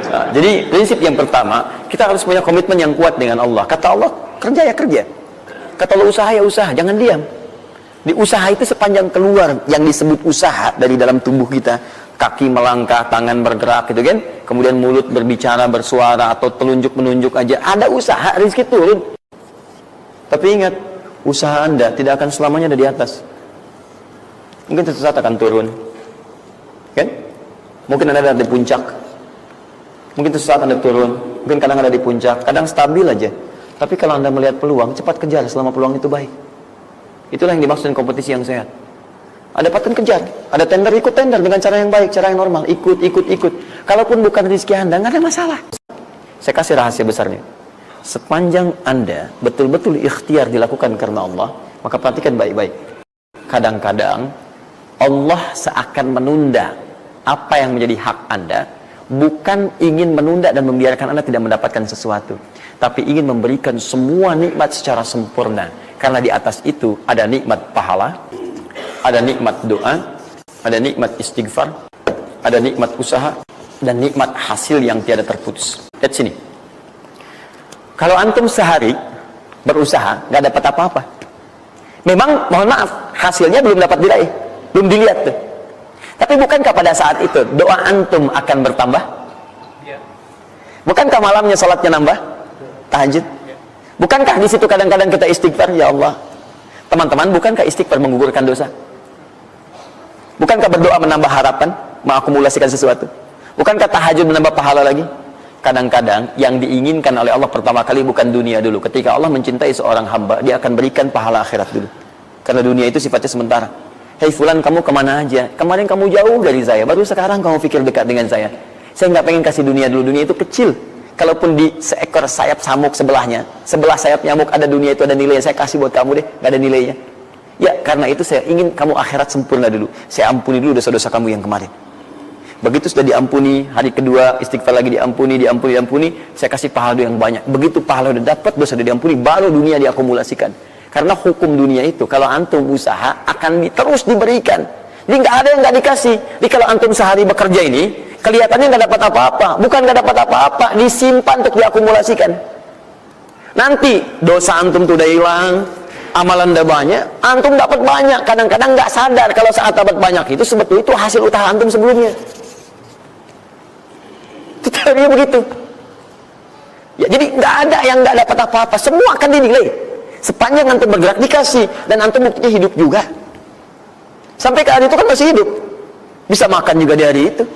Nah, jadi prinsip yang pertama, kita harus punya komitmen yang kuat dengan Allah. Kata Allah, kerja ya kerja. Kata Allah, usaha ya usaha, jangan diam. Di usaha itu sepanjang keluar yang disebut usaha dari dalam tubuh kita, kaki melangkah, tangan bergerak gitu kan, kemudian mulut berbicara, bersuara, atau telunjuk menunjuk aja, ada usaha, rezeki turun. Tapi ingat, usaha Anda tidak akan selamanya ada di atas. Mungkin suatu saat akan turun, kan? Mungkin Anda ada di puncak, mungkin suatu saat Anda turun, mungkin kadang ada di puncak, kadang stabil aja. Tapi kalau Anda melihat peluang, cepat kejar selama peluang itu baik. Itulah yang dimaksud kompetisi yang sehat. Ada paten kejar, ada tender, ikut tender dengan cara yang baik, cara yang normal, ikut. Kalaupun bukan rezeki Anda, nggak ada masalah. Saya kasih rahasia besarnya. Sepanjang Anda betul-betul ikhtiar dilakukan karena Allah, maka perhatikan baik-baik. Kadang-kadang Allah seakan menunda apa yang menjadi hak Anda, bukan ingin menunda dan membiarkan Anda tidak mendapatkan sesuatu, tapi ingin memberikan semua nikmat secara sempurna. Karena di atas itu ada nikmat pahala, ada nikmat doa, ada nikmat istighfar, ada nikmat usaha, dan nikmat hasil yang tiada terputus. Lihat sini. Kalau antum sehari berusaha, nggak dapat apa-apa. Memang, mohon maaf, hasilnya belum dapat diraih, belum dilihat tuh. Tapi bukankah pada saat itu doa antum akan bertambah? Bukankah malamnya salatnya nambah? Tahajud? Bukankah di situ kadang-kadang kita istighfar, ya Allah? Teman-teman, bukankah istighfar menggugurkan dosa? Bukankah berdoa menambah harapan, mengakumulasikan sesuatu? Bukankah tahajud menambah pahala lagi? Kadang-kadang yang diinginkan oleh Allah pertama kali bukan dunia dulu. Ketika Allah mencintai seorang hamba, dia akan berikan pahala akhirat dulu. Karena dunia itu sifatnya sementara. Hei fulan, kamu kemana aja? Kemarin kamu jauh dari saya, baru sekarang kamu pikir dekat dengan saya. Saya nggak pengen kasih dunia dulu, dunia itu kecil. Kalaupun di seekor sayap samuk sebelahnya, sebelah sayap nyamuk ada dunia itu, ada nilai, saya kasih buat kamu deh, nggak ada nilainya. Ya, karena itu saya ingin kamu akhirat sempurna dulu. Saya ampuni dulu dosa-dosa kamu yang kemarin. Begitu sudah diampuni, hari kedua istighfar lagi diampuni, saya kasih pahala yang banyak. Begitu pahala udah dapat, dosa udah diampuni, baru dunia diakumulasikan. Karena hukum dunia itu, kalau antum usaha akan terus diberikan. Jadi nggak ada yang nggak dikasih. Jadi kalau antum sehari bekerja ini, kelihatannya nggak dapat apa-apa. Bukan nggak dapat apa-apa, disimpan untuk diakumulasikan. Nanti dosa antum tuh udah hilang, amalan udah banyak, antum dapat banyak. Kadang-kadang nggak sadar kalau saat dapat banyak itu sebetulnya itu hasil usaha antum sebelumnya. Itu teorinya begitu. Ya, jadi nggak ada yang nggak dapat apa-apa, semua akan dinilai. Sepanjang antum bergerak dikasih, dan antum buktinya hidup juga. Sampai ke hari itu kan masih hidup, bisa makan juga di hari itu,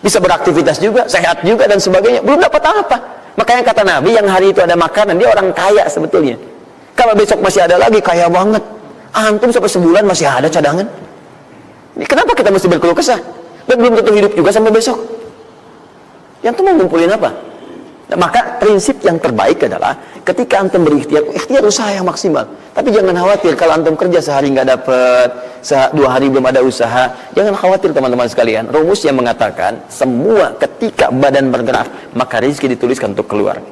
bisa beraktivitas juga, sehat juga dan sebagainya. Belum dapat apa. Makanya kata Nabi, yang hari itu ada makanan, dia orang kaya sebetulnya. Kalau besok masih ada lagi, kaya banget. Antum sampai sebulan masih ada cadangan. Ini kenapa kita mesti berkeluh kesah? Dan belum tentu hidup juga sampai besok. Yang tuh mau ngumpulin apa? Nah, maka prinsip yang terbaik adalah ketika antum berikhtiar, ikhtiar usaha yang maksimal. Tapi jangan khawatir kalau antum kerja sehari nggak dapat, 2 hari belum ada usaha. Jangan khawatir teman-teman sekalian. Rumus yang mengatakan semua ketika badan bergerak, maka rezeki dituliskan untuk keluar.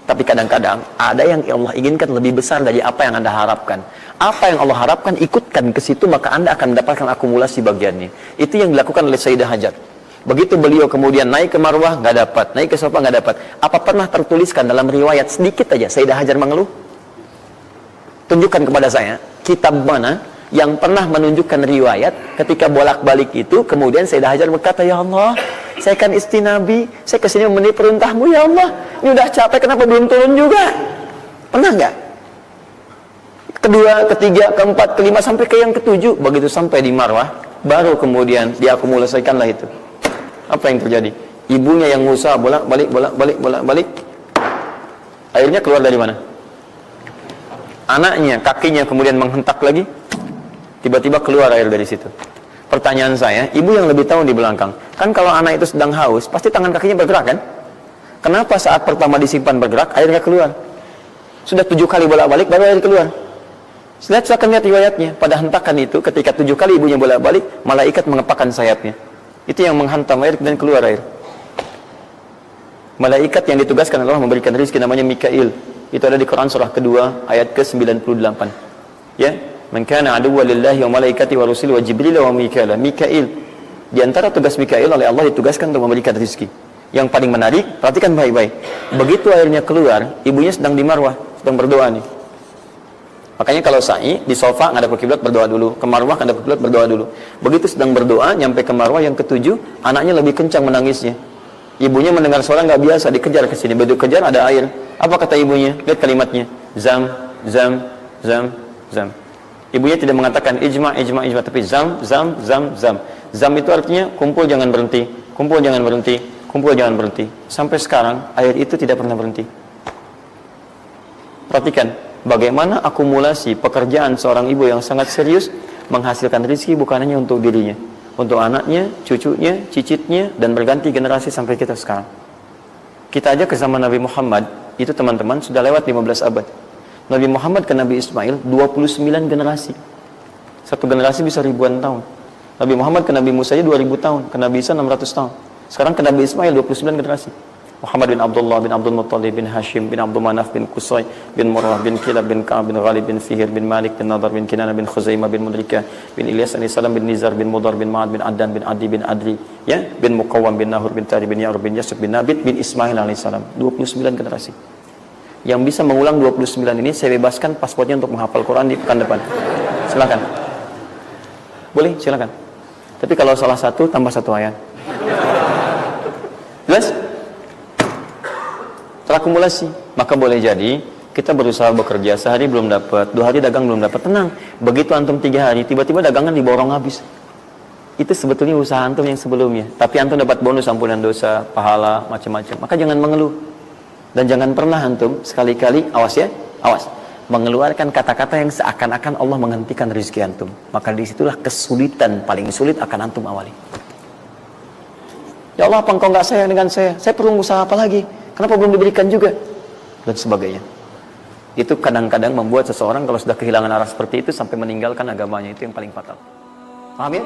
Tapi kadang-kadang ada yang Allah inginkan lebih besar dari apa yang Anda harapkan. Apa yang Allah harapkan, ikutkan ke situ, maka Anda akan mendapatkan akumulasi bagiannya. Itu yang dilakukan oleh Sayyidah Hajar. Begitu beliau kemudian naik ke Marwah, nggak dapat, naik ke Safa, nggak dapat. Apa pernah tertuliskan dalam riwayat sedikit aja Sayyidah Hajar mengeluh? Tunjukkan kepada saya kitab mana yang pernah menunjukkan riwayat ketika bolak-balik itu, kemudian Sayyidah Hajar berkata, ya Allah, saya kan istri Nabi, saya kesini memenuhi perintahmu, ya Allah, ini udah capek, kenapa belum turun juga? Pernah nggak? Kedua, ketiga, keempat, kelima, sampai ke yang ketujuh. Begitu sampai di Marwah, baru kemudian diakumulasikanlah itu. Apa yang terjadi? Ibunya yang usaha bolak-balik. Akhirnya keluar dari mana? Anaknya, kakinya kemudian menghentak lagi. Tiba-tiba keluar air dari situ. Pertanyaan saya, ibu yang lebih tahu di belakang. Kan kalau anak itu sedang haus, pasti tangan kakinya bergerak kan? Kenapa saat pertama disimpan bergerak, airnya keluar? Sudah 7 kali bolak-balik, baru air keluar. Silakan lihat riwayatnya. Pada hentakan itu, ketika 7 kali ibunya bolak-balik, malaikat mengepakkan sayapnya. Itu yang menghantam air dan keluar air. Malaikat yang ditugaskan Allah memberikan rezeki namanya Mikail. Itu ada di Quran surah kedua ayat ke-98. Ya, man kana aduwwan lillahi wa malaikati wa rusuli wa jibril wa mikail. Mikail. Di antara tugas Mikail oleh Allah ditugaskan untuk memberikan rezeki. Yang paling menarik, perhatikan baik-baik. Begitu airnya keluar, ibunya sedang di marwah, sedang berdoa nih. Makanya kalau sa'i di sofa ngadep ke kiblat berdoa dulu, ke marwah ngadep ke kiblat berdoa dulu. Begitu sedang berdoa nyampe ke marwah yang ketujuh, anaknya lebih kencang menangisnya. Ibunya mendengar suara nggak biasa, dikejar ke sini. Begitu kejar ada air. Apa kata ibunya? Lihat kalimatnya. Zam, zam, zam, zam. Ibunya tidak mengatakan ijma, tapi zam, zam, zam, zam. Zam itu artinya kumpul jangan berhenti, kumpul jangan berhenti, kumpul jangan berhenti. Sampai sekarang air itu tidak pernah berhenti. Perhatikan bagaimana akumulasi pekerjaan seorang ibu yang sangat serius menghasilkan rezeki bukan hanya untuk dirinya, untuk anaknya, cucunya, cicitnya, dan berganti generasi sampai kita sekarang. Kita aja ke zaman Nabi Muhammad, itu teman-teman sudah lewat 15 abad. Nabi Muhammad ke Nabi Ismail 29 generasi. Satu generasi bisa ribuan tahun. Nabi Muhammad ke Nabi Musa aja 2000 tahun, ke Nabi Isa 600 tahun. Sekarang ke Nabi Ismail 29 generasi. Muhammad bin Abdullah bin Abdul Muttalib bin Hashim bin Abdul Manaf bin Qusay bin Murrah bin Kilab bin Ka'ab bin Ghalib bin Fihir bin Malik bin Nadar bin Kinana bin Khuzaimah bin Mudrikah bin Ilyas alaihissalam bin Nizar bin Mudar bin Ma'ad bin Addan bin Adi bin Adri, ya, bin Muqawwam bin Nahur bin Tari bin Ya'rub bin Yasub bin Nabit bin Ismail alaihissalam. 29 generasi. Yang bisa mengulang 29 ini saya bebaskan paspornya untuk menghafal Quran di pekan depan. Silakan. Boleh, silakan. Tapi kalau salah satu tambah satu ayat. Jelas? Terakumulasi. Maka boleh jadi kita berusaha bekerja, sehari belum dapat, 2 hari dagang belum dapat, tenang. Begitu antum 3 hari, tiba-tiba dagangan diborong habis. Itu sebetulnya usaha antum yang sebelumnya. Tapi antum dapat bonus ampunan dosa, pahala, macam-macam. Maka jangan mengeluh. Dan jangan pernah antum sekali-kali, awas ya, awas, mengeluarkan kata-kata yang seakan-akan Allah menghentikan rezeki antum. Maka disitulah kesulitan paling sulit akan antum awali. Ya Allah, apa engkau nggak sayang dengan saya? Saya perlu usaha apa lagi? Kenapa belum diberikan juga? Dan sebagainya. Itu kadang-kadang membuat seseorang kalau sudah kehilangan arah seperti itu sampai meninggalkan agamanya, itu yang paling fatal. Paham ya?